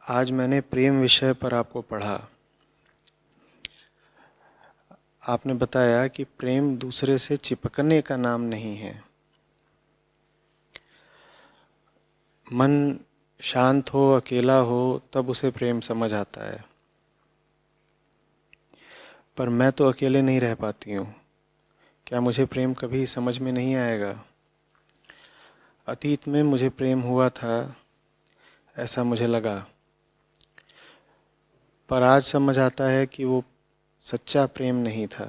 आज मैंने प्रेम विषय पर आपको पढ़ा। आपने बताया कि प्रेम दूसरे से चिपकने का नाम नहीं है। मन शांत हो, अकेला हो, तब उसे प्रेम समझ आता है। पर मैं तो अकेले नहीं रह पाती हूँ। क्या मुझे प्रेम कभी समझ में नहीं आएगा? अतीत में मुझे प्रेम हुआ था, ऐसा मुझे लगा, पर आज समझ आता है कि वो सच्चा प्रेम नहीं था।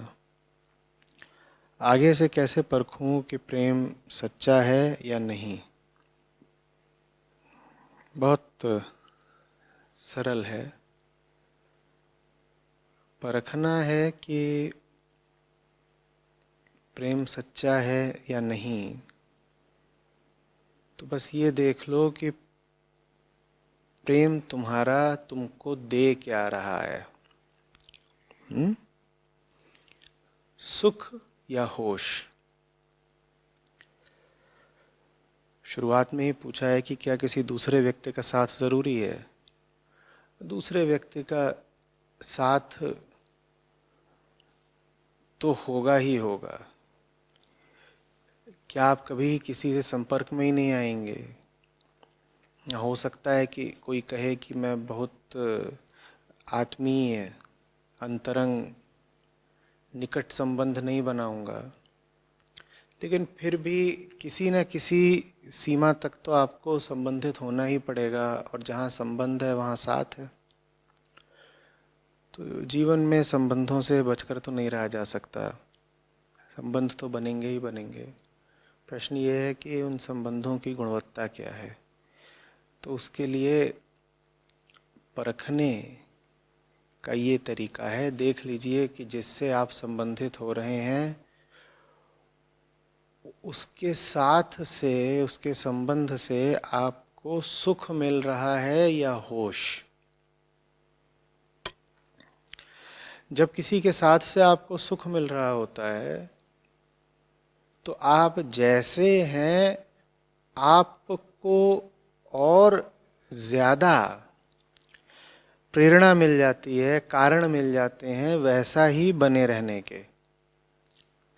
आगे से कैसे परखूं कि प्रेम सच्चा है या नहीं? बहुत सरल है। परखना है कि प्रेम सच्चा है या नहीं, तो बस ये देख लो कि प्रेम तुम्हारा तुमको दे क्या रहा है। सुख या होश? शुरुआत में ही पूछा है कि क्या किसी दूसरे व्यक्ति का साथ ज़रूरी है? दूसरे व्यक्ति का साथ तो होगा ही होगा। क्या आप कभी किसी से संपर्क में ही नहीं आएंगे? हो सकता है कि कोई कहे कि मैं बहुत आत्मीय, अंतरंग, निकट संबंध नहीं बनाऊंगा, लेकिन फिर भी किसी न किसी सीमा तक तो आपको संबंधित होना ही पड़ेगा, और जहाँ संबंध है वहाँ साथ है। तो जीवन में संबंधों से बचकर तो नहीं रहा जा सकता। संबंध तो बनेंगे ही बनेंगे। प्रश्न ये है कि उन संबंधों की गुणवत्ता क्या है। तो उसके लिए परखने का ये तरीका है। देख लीजिए कि जिससे आप संबंधित हो रहे हैं उसके साथ से, उसके संबंध से आपको सुख मिल रहा है या होश। जब किसी के साथ से आपको सुख मिल रहा होता है तो आप जैसे हैं आपको और ज़्यादा प्रेरणा मिल जाती है, कारण मिल जाते हैं वैसा ही बने रहने के।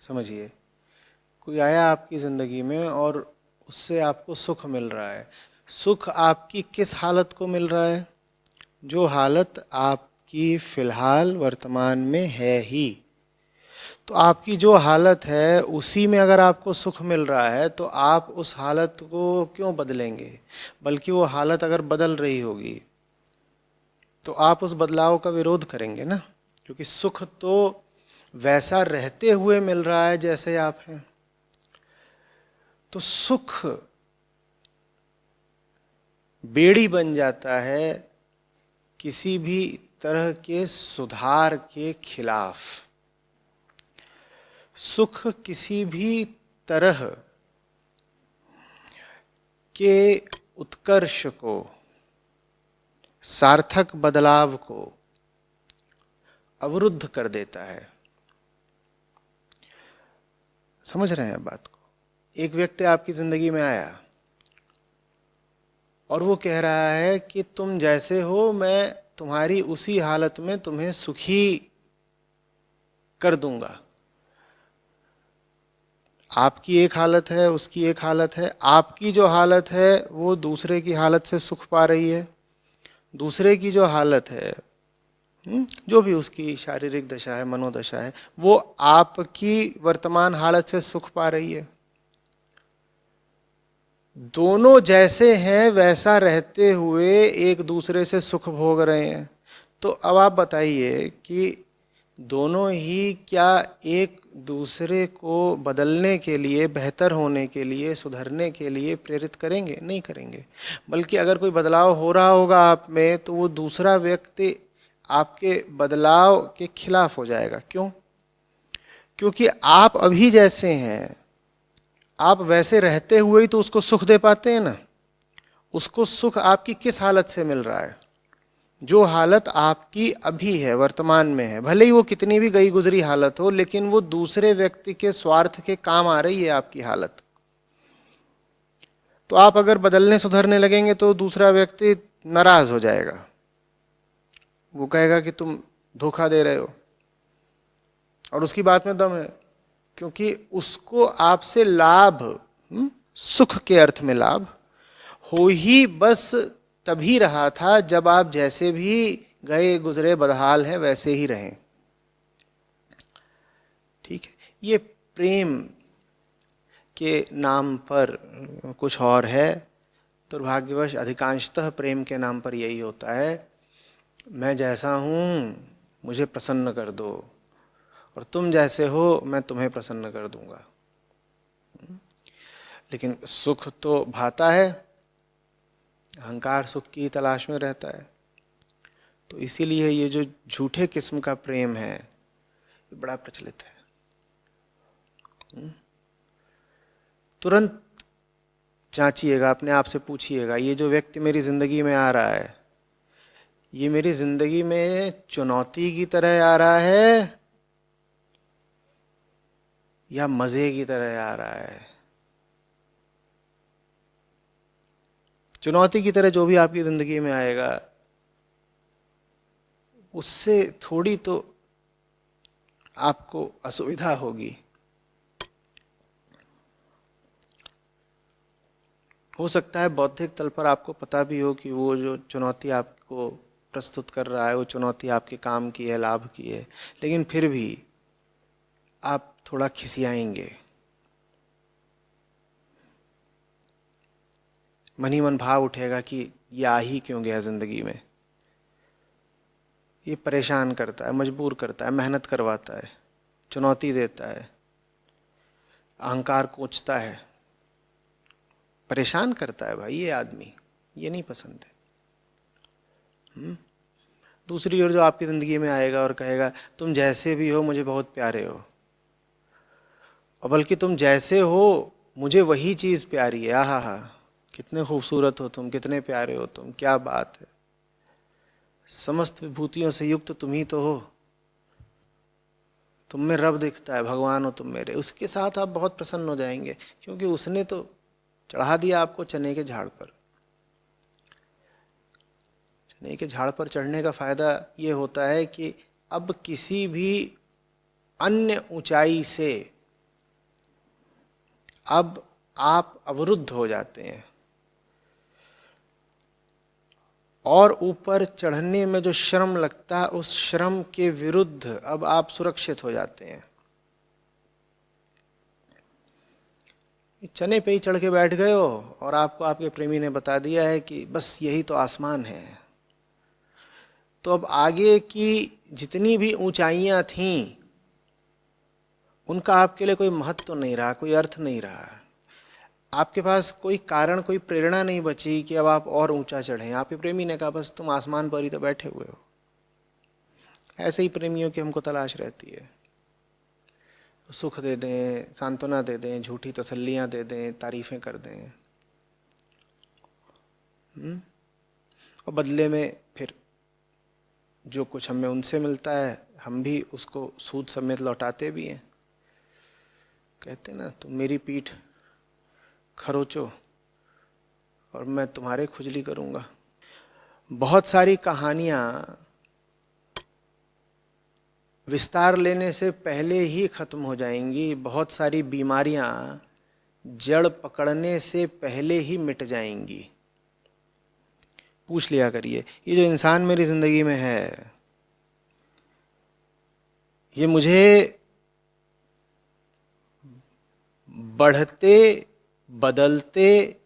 समझिए, कोई आया आपकी ज़िंदगी में और उससे आपको सुख मिल रहा है। सुख आपकी किस हालत को मिल रहा है? जो हालत आपकी फ़िलहाल वर्तमान में है ही। तो आपकी जो हालत है उसी में अगर आपको सुख मिल रहा है तो आप उस हालत को क्यों बदलेंगे? बल्कि वो हालत अगर बदल रही होगी तो आप उस बदलाव का विरोध करेंगे ना, क्योंकि सुख तो वैसा रहते हुए मिल रहा है जैसे आप हैं। तो सुख बेड़ी बन जाता है किसी भी तरह के सुधार के खिलाफ। सुख किसी भी तरह के उत्कर्ष को, सार्थक बदलाव को अवरुद्ध कर देता है। समझ रहे हैं बात को? एक व्यक्ति आपकी जिंदगी में आया और वो कह रहा है कि तुम जैसे हो मैं तुम्हारी उसी हालत में तुम्हें सुखी कर दूंगा। आपकी एक हालत है, उसकी एक हालत है। आपकी जो हालत है वो दूसरे की हालत से सुख पा रही है। दूसरे की जो हालत है, जो भी उसकी शारीरिक दशा है, मनोदशा है, वो आपकी वर्तमान हालत से सुख पा रही है। दोनों जैसे हैं वैसा रहते हुए एक दूसरे से सुख भोग रहे हैं। तो अब आप बताइए कि दोनों ही क्या एक दूसरे को बदलने के लिए, बेहतर होने के लिए, सुधरने के लिए प्रेरित करेंगे? नहीं करेंगे। बल्कि अगर कोई बदलाव हो रहा होगा आप में तो वो दूसरा व्यक्ति आपके बदलाव के खिलाफ हो जाएगा। क्यों? क्योंकि आप अभी जैसे हैं, आप वैसे रहते हुए ही तो उसको सुख दे पाते हैं ना। उसको सुख आपकी किस हालत से मिल रहा है? जो हालत आपकी अभी है, वर्तमान में है। भले ही वो कितनी भी गई गुजरी हालत हो, लेकिन वो दूसरे व्यक्ति के स्वार्थ के काम आ रही है आपकी हालत। तो आप अगर बदलने सुधरने लगेंगे तो दूसरा व्यक्ति नाराज हो जाएगा। वो कहेगा कि तुम धोखा दे रहे हो, और उसकी बात में दम है, क्योंकि उसको आपसे लाभ, सुख के अर्थ में लाभ हो ही बस तभी रहा था जब आप जैसे भी गए गुजरे बदहाल हैं वैसे ही रहें। ठीक है, ये प्रेम के नाम पर कुछ और है। दुर्भाग्यवश अधिकांशतः प्रेम के नाम पर यही होता है, मैं जैसा हूँ मुझे प्रसन्न कर दो, और तुम जैसे हो मैं तुम्हें प्रसन्न कर दूंगा। लेकिन सुख तो भाता है, अहंकार सुख की तलाश में रहता है। तो इसीलिए ये जो झूठे किस्म का प्रेम है ये बड़ा प्रचलित है। तुरंत जांचिएगा, अपने आप से पूछिएगा, ये जो व्यक्ति मेरी जिंदगी में आ रहा है, ये मेरी जिंदगी में चुनौती की तरह आ रहा है या मजे की तरह आ रहा है? चुनौती की तरह जो भी आपकी जिंदगी में आएगा, उससे थोड़ी तो आपको असुविधा होगी। हो सकता है बौद्धिक तल पर आपको पता भी हो कि वो जो चुनौती आपको प्रस्तुत कर रहा है वो चुनौती आपके काम की है, लाभ की है, लेकिन फिर भी आप थोड़ा खिसियाएंगे, मन ही मन भाव उठेगा कि ये आ ही क्यों गया जिंदगी में। ये परेशान करता है, मजबूर करता है, मेहनत करवाता है, चुनौती देता है, अहंकार कोचता है, परेशान करता है। भाई ये आदमी, ये नहीं पसंद है। दूसरी ओर जो आपकी ज़िंदगी में आएगा और कहेगा तुम जैसे भी हो मुझे बहुत प्यारे हो, और बल्कि तुम जैसे हो मुझे वही चीज़ प्यारी है, आहा हा, कितने खूबसूरत हो तुम, कितने प्यारे हो तुम, क्या बात है, समस्त विभूतियों से युक्त तुम ही तो हो, तुम में रब दिखता है, भगवान हो तुम मेरे। उसके साथ आप बहुत प्रसन्न हो जाएंगे, क्योंकि उसने तो चढ़ा दिया आपको चने के झाड़ पर। चने के झाड़ पर चढ़ने का फायदा ये होता है कि अब किसी भी अन्य ऊंचाई से अब आप अवरुद्ध हो जाते हैं, और ऊपर चढ़ने में जो श्रम लगता है उस श्रम के विरुद्ध अब आप सुरक्षित हो जाते हैं। चने पे ही चढ़ के बैठ गए हो और आपको आपके प्रेमी ने बता दिया है कि बस यही तो आसमान है, तो अब आगे की जितनी भी ऊंचाइयां थीं उनका आपके लिए कोई महत्व नहीं रहा, कोई अर्थ नहीं रहा। आपके पास कोई कारण, कोई प्रेरणा नहीं बची कि अब आप और ऊंचा चढ़ें। आपके प्रेमी ने कहा बस तुम आसमान पर ही तो बैठे हुए हो। ऐसे ही प्रेमियों की हमको तलाश रहती है, सुख दे दें, सांत्वना दे दें, झूठी तसल्लियां दे दें, तारीफें कर दें, और बदले में फिर जो कुछ हमें उनसे मिलता है हम भी उसको सूद समेत लौटाते भी हैं। कहते ना तुम मेरी पीठ खरोचो और मैं तुम्हारे खुजली करूंगा। बहुत सारी कहानियां विस्तार लेने से पहले ही खत्म हो जाएंगी, बहुत सारी बीमारियां जड़ पकड़ने से पहले ही मिट जाएंगी। पूछ लिया करिए, ये जो इंसान मेरी जिंदगी में है ये मुझे बढ़ते, बदलते,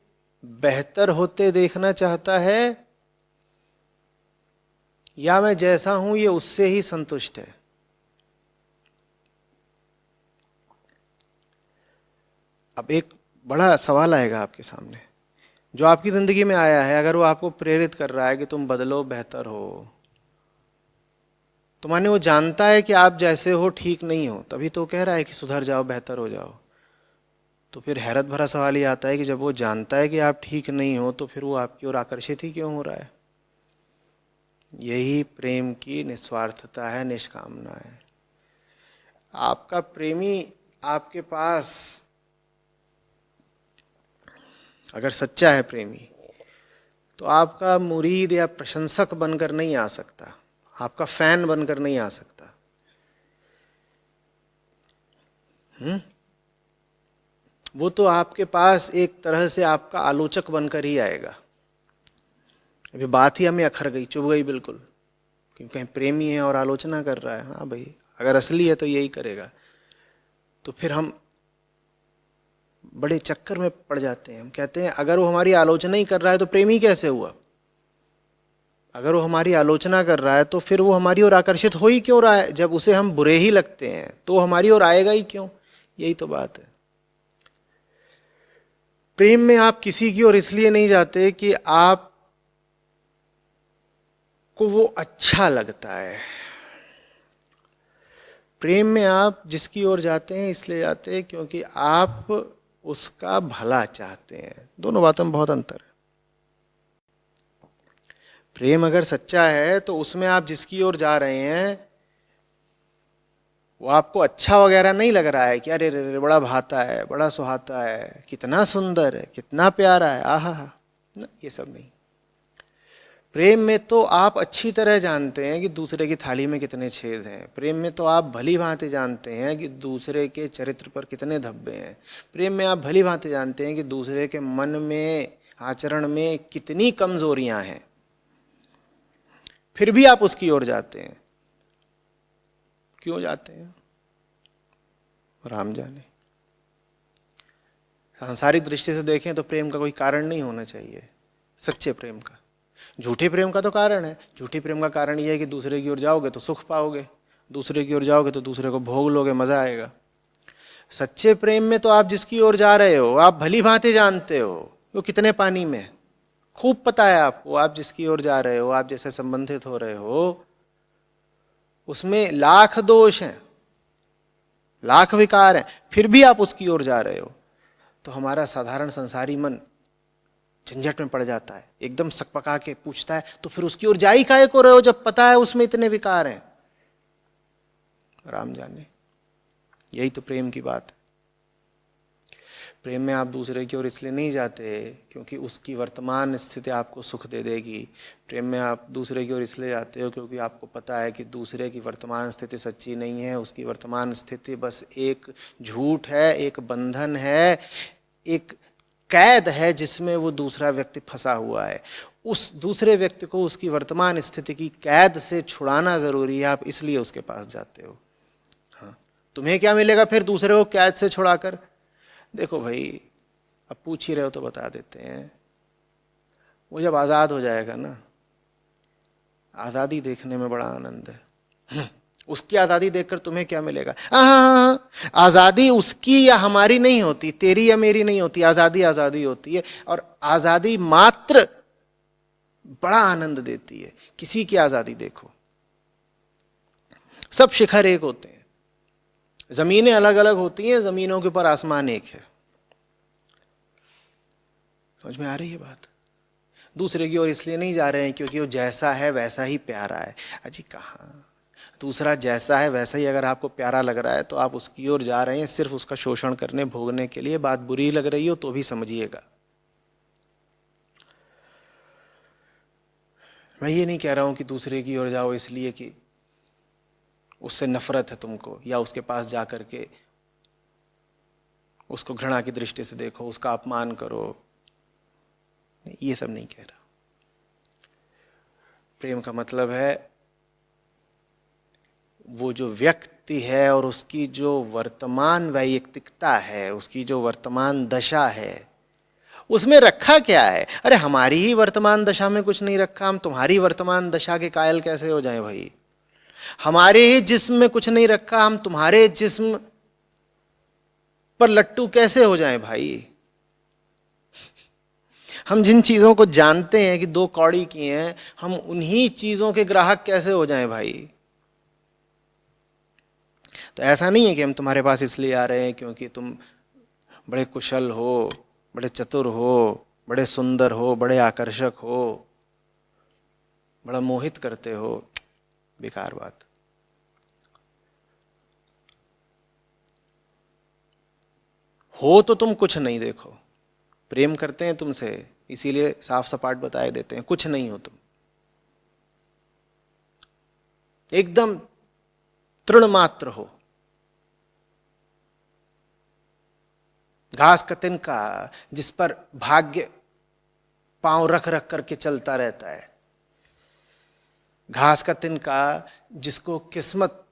बेहतर होते देखना चाहता है या मैं जैसा हूं ये उससे ही संतुष्ट है? अब एक बड़ा सवाल आएगा आपके सामने, जो आपकी जिंदगी में आया है, अगर वो आपको प्रेरित कर रहा है कि तुम बदलो, बेहतर हो, तो माने वो जानता है कि आप जैसे हो ठीक नहीं हो, तभी तो कह रहा है कि सुधर जाओ, बेहतर हो जाओ। तो फिर हैरत भरा सवाल ये आता है कि जब वो जानता है कि आप ठीक नहीं हो तो फिर वो आपकी ओर आकर्षित ही क्यों हो रहा है? यही प्रेम की निस्वार्थता है, निष्कामना है। आपका प्रेमी आपके पास अगर सच्चा है प्रेमी, तो आपका मुरीद या प्रशंसक बनकर नहीं आ सकता। आपका फैन बनकर नहीं आ सकता। वो तो आपके पास एक तरह से आपका आलोचक बनकर ही आएगा। अभी बात ही हमें अखर गई, चुभ गई बिल्कुल, क्योंकि कहीं प्रेमी है और आलोचना कर रहा है। हाँ भाई, अगर असली है तो यही करेगा। तो फिर हम बड़े चक्कर में पड़ जाते हैं। हम कहते हैं अगर वो हमारी आलोचना ही कर रहा है तो प्रेमी कैसे हुआ? अगर वो हमारी आलोचना कर रहा है तो फिर वो हमारी ओर आकर्षित हो ही क्यों रहा है? जब उसे हम बुरे ही लगते हैं तो हमारी ओर आएगा ही क्यों? यही तो बात है। प्रेम में आप किसी की ओर इसलिए नहीं जाते कि आप को वो अच्छा लगता है। प्रेम में आप जिसकी ओर जाते हैं इसलिए जाते हैं क्योंकि आप उसका भला चाहते हैं। दोनों बातों में बहुत अंतर है। प्रेम अगर सच्चा है तो उसमें आप जिसकी ओर जा रहे हैं वो आपको अच्छा वगैरह नहीं लग रहा है कि अरे रे बड़ा भाता है, बड़ा सुहाता है, कितना सुंदर है, कितना प्यारा है, आहा हा, ये सब नहीं। प्रेम में तो आप अच्छी तरह जानते हैं कि दूसरे की थाली में कितने छेद हैं। प्रेम में तो आप भली भांति जानते हैं कि दूसरे के चरित्र पर कितने धब्बे हैं। प्रेम में आप भली भांति जानते हैं कि दूसरे के मन में, आचरण में कितनी कमजोरियां हैं। फिर भी आप उसकी ओर जाते हैं। क्यों जाते हैं? राम जाने। सांसारिक दृष्टि से देखें तो प्रेम का कोई कारण नहीं होना चाहिए, सच्चे प्रेम का। झूठे प्रेम का तो कारण है। झूठे प्रेम का कारण यह है कि दूसरे की ओर जाओगे तो सुख पाओगे, दूसरे की ओर जाओगे तो दूसरे को भोग लोगे, मजा आएगा। सच्चे प्रेम में तो आप जिसकी ओर जा रहे हो आप भली भांति जानते हो वो कितने पानी में, खूब पता है आपको। आप जिसकी ओर जा रहे हो, आप जैसे संबंधित हो रहे हो, उसमें लाख दोष हैं, लाख विकार हैं, फिर भी आप उसकी ओर जा रहे हो। तो हमारा साधारण संसारी मन झंझट में पड़ जाता है, एकदम सकपका के पूछता है तो फिर उसकी ओर जा ही काहे को रहे हो जब पता है उसमें इतने विकार हैं? राम जाने। यही तो प्रेम की बात है। प्रेम में आप दूसरे की ओर इसलिए नहीं जाते क्योंकि उसकी वर्तमान स्थिति आपको सुख दे देगी। प्रेम में आप दूसरे की ओर इसलिए जाते हो क्योंकि आपको पता है कि दूसरे की वर्तमान स्थिति सच्ची नहीं है, उसकी वर्तमान स्थिति बस एक झूठ है, एक बंधन है, एक कैद है जिसमें वो दूसरा व्यक्ति फंसा हुआ है। उस दूसरे व्यक्ति को उसकी वर्तमान स्थिति की कैद से छुड़ाना जरूरी है, आप इसलिए उसके पास जाते हो। हाँ, तुम्हें क्या मिलेगा फिर दूसरे को कैद से छुड़ाकर? देखो भाई, अब पूछ ही रहे हो तो बता देते हैं। वो जब आज़ाद हो जाएगा ना, आज़ादी देखने में बड़ा आनंद है। उसकी आज़ादी देखकर तुम्हें क्या मिलेगा? आज़ादी उसकी या हमारी नहीं होती, तेरी या मेरी नहीं होती। आज़ादी आज़ादी होती है, और आज़ादी मात्र बड़ा आनंद देती है। किसी की आज़ादी देखो, सब शिखर एक होते हैं, जमीनें अलग अलग होती हैं, जमीनों के ऊपर आसमान एक है। समझ में आ रही है बात? दूसरे की ओर इसलिए नहीं जा रहे हैं क्योंकि वो जैसा है वैसा ही प्यारा है। अजी कहाँ, दूसरा जैसा है वैसा ही अगर आपको प्यारा लग रहा है तो आप उसकी ओर जा रहे हैं सिर्फ उसका शोषण करने, भोगने के लिए। बात बुरी लग रही हो तो भी समझिएगा। मैं ये नहीं कह रहा हूं कि दूसरे की ओर जाओ इसलिए कि उससे नफरत है तुमको, या उसके पास जा करके उसको घृणा की दृष्टि से देखो, उसका अपमान करो। ये सब नहीं कह रहा। प्रेम का मतलब है वो जो व्यक्ति है और उसकी जो वर्तमान वैयक्तिकता है, उसकी जो वर्तमान दशा है, उसमें रखा क्या है। अरे हमारी ही वर्तमान दशा में कुछ नहीं रखा, हम तुम्हारी वर्तमान दशा के कायल कैसे हो जाएं भाई? हमारे ही जिस्म में कुछ नहीं रखा, हम तुम्हारे जिस्म पर लट्टू कैसे हो जाएं भाई? हम जिन चीजों को जानते हैं कि दो कौड़ी की हैं, हम उन्हीं चीजों के ग्राहक कैसे हो जाएं भाई? तो ऐसा नहीं है कि हम तुम्हारे पास इसलिए आ रहे हैं क्योंकि तुम बड़े कुशल हो, बड़े चतुर हो, बड़े सुंदर हो, बड़े आकर्षक हो, बड़ा मोहित करते हो। बेकार बात। हो तो तुम कुछ नहीं। देखो, प्रेम करते हैं तुमसे इसीलिए साफ सपाट बताए देते हैं, कुछ नहीं हो तुम। एकदम तृण मात्र हो, घास का तिनका जिस पर भाग्य पांव रख रख करके चलता रहता है, घास का तिनका जिसको किस्मत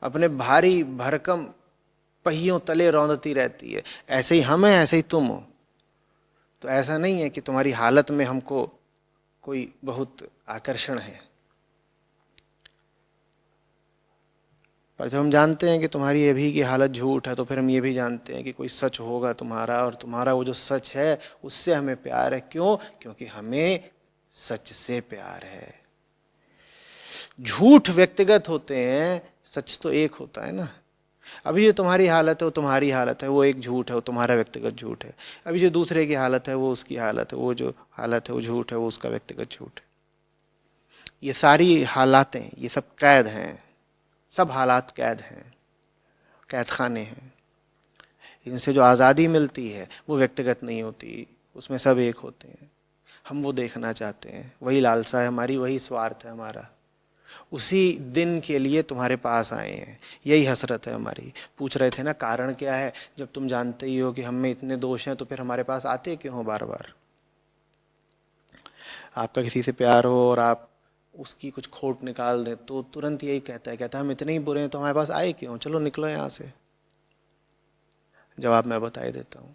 अपने भारी भरकम पहियों तले रौंदती रहती है। ऐसे ही हम हैं, ऐसे ही तुम हो। तो ऐसा नहीं है कि तुम्हारी हालत में हमको कोई बहुत आकर्षण है, पर जब हम जानते हैं कि तुम्हारी अभी की हालत झूठ है, तो फिर हम ये भी जानते हैं कि कोई सच होगा तुम्हारा, और तुम्हारा वो जो सच है उससे हमें प्यार है। क्यों? क्योंकि हमें सच से प्यार है। झूठ व्यक्तिगत होते हैं, सच तो एक होता है ना। अभी जो तुम्हारी हालत है वो तुम्हारी हालत है, वो एक झूठ है, वो तुम्हारा व्यक्तिगत झूठ है। अभी जो दूसरे की हालत है वो उसकी हालत है, वो जो हालत है वो झूठ है, वो उसका व्यक्तिगत झूठ है। ये सारी हालातें, ये सब कैद हैं, सब हालात कैद हैं, कैद खाने हैं। इनसे जो आज़ादी मिलती है वो व्यक्तिगत नहीं होती, उसमें सब एक होते हैं। हम वो देखना चाहते हैं, वही लालसा है हमारी, वही स्वार्थ है हमारा। उसी दिन के लिए तुम्हारे पास आए हैं, यही हसरत है हमारी। पूछ रहे थे ना कारण क्या है? जब तुम जानते ही हो कि हम में इतने दोष हैं तो फिर हमारे पास आते क्यों हो बार बार? आपका किसी से प्यार हो और आप उसकी कुछ खोट निकाल दें तो तुरंत यही कहता है हम इतने ही बुरे हैं तो हमारे पास आए क्यों, चलो निकलो यहाँ से। जवाब मैं बता ही देता हूँ,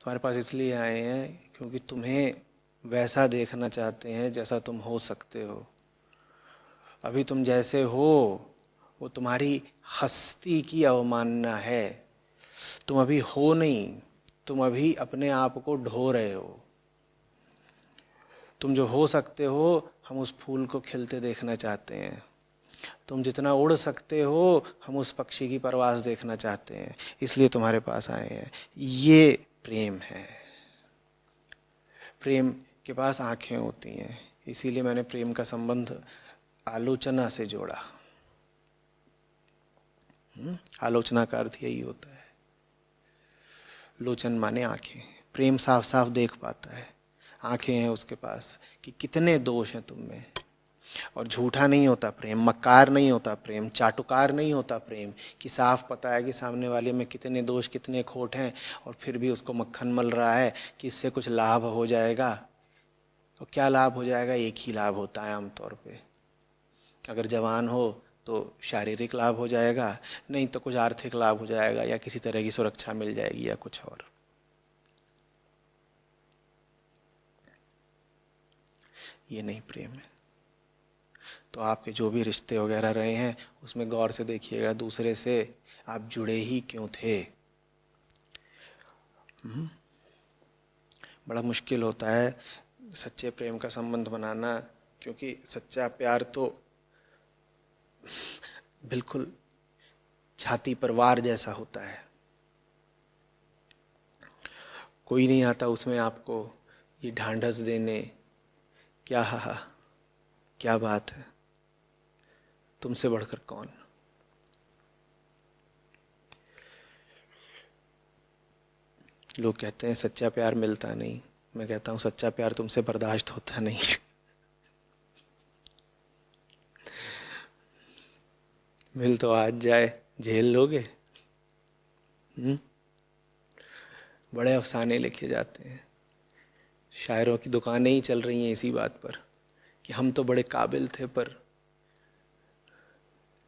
तुम्हारे पास इसलिए आए हैं क्योंकि तुम्हें वैसा देखना चाहते हैं जैसा तुम हो सकते हो। अभी तुम जैसे हो वो तुम्हारी हस्ती की अवमानना है। तुम अभी हो नहीं, तुम अभी अपने आप को ढो रहे हो। तुम जो हो सकते हो, हम उस फूल को खिलते देखना चाहते हैं। तुम जितना उड़ सकते हो, हम उस पक्षी की परवास देखना चाहते हैं, इसलिए तुम्हारे पास आए हैं। ये प्रेम है। प्रेम के पास आंखें होती हैं, इसीलिए मैंने प्रेम का संबंध आलोचना से जोड़ा। आलोचना का अर्थ यही होता है। लोचन माने आंखें। प्रेम साफ साफ देख पाता है, आंखें हैं उसके पास कि कितने दोष हैं तुम में। और झूठा नहीं होता प्रेम, मक्कार नहीं होता प्रेम, चाटुकार नहीं होता प्रेम, कि साफ पता है कि सामने वाले में कितने दोष कितने खोट हैं और फिर भी उसको मक्खन मल रहा है कि इससे कुछ लाभ हो जाएगा। तो क्या लाभ हो जाएगा? एक ही लाभ होता है आमतौर पे। अगर जवान हो तो शारीरिक लाभ हो जाएगा, नहीं तो कुछ आर्थिक लाभ हो जाएगा, या किसी तरह की सुरक्षा मिल जाएगी, या कुछ और। ये नहीं प्रेम है। तो आपके जो भी रिश्ते वगैरह रहे हैं उसमें गौर से देखिएगा, दूसरे से आप जुड़े ही क्यों थे। बड़ा मुश्किल होता है सच्चे प्रेम का संबंध बनाना, क्योंकि सच्चा प्यार तो बिल्कुल छाती पर वार जैसा होता है। कोई नहीं आता उसमें आपको ये ढांढस देने, क्या हा क्या बात है, तुमसे बढ़कर कौन। लोग कहते हैं सच्चा प्यार मिलता नहीं, मैं कहता हूँ सच्चा प्यार तुमसे बर्दाश्त होता नहीं। मिल तो आज जाए, झेल लोगे? बड़े अफसाने लिखे जाते हैं, शायरों की दुकानें ही चल रही हैं इसी बात पर कि हम तो बड़े काबिल थे पर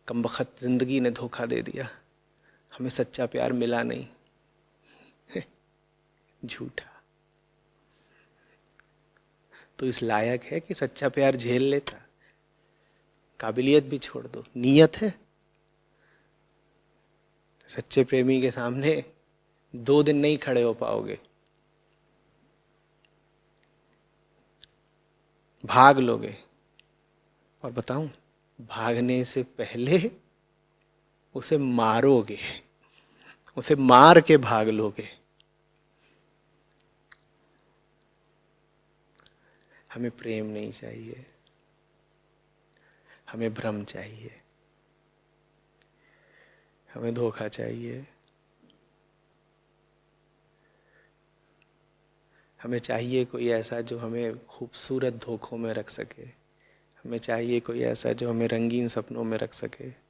कमबख्त जिंदगी ने धोखा दे दिया, हमें सच्चा प्यार मिला नहीं। झूठा। तो इस लायक है कि सच्चा प्यार झेल लेता? काबिलियत भी छोड़ दो, नीयत है। सच्चे प्रेमी के सामने 2 दिन नहीं खड़े हो पाओगे, भाग लोगे। और बताऊं, भागने से पहले उसे मारोगे, उसे मार के भाग लोगे। हमें प्रेम नहीं चाहिए, हमें भ्रम चाहिए, हमें धोखा चाहिए। हमें चाहिए कोई ऐसा जो हमें खूबसूरत धोखों में रख सके। हमें चाहिए कोई ऐसा जो हमें रंगीन सपनों में रख सके।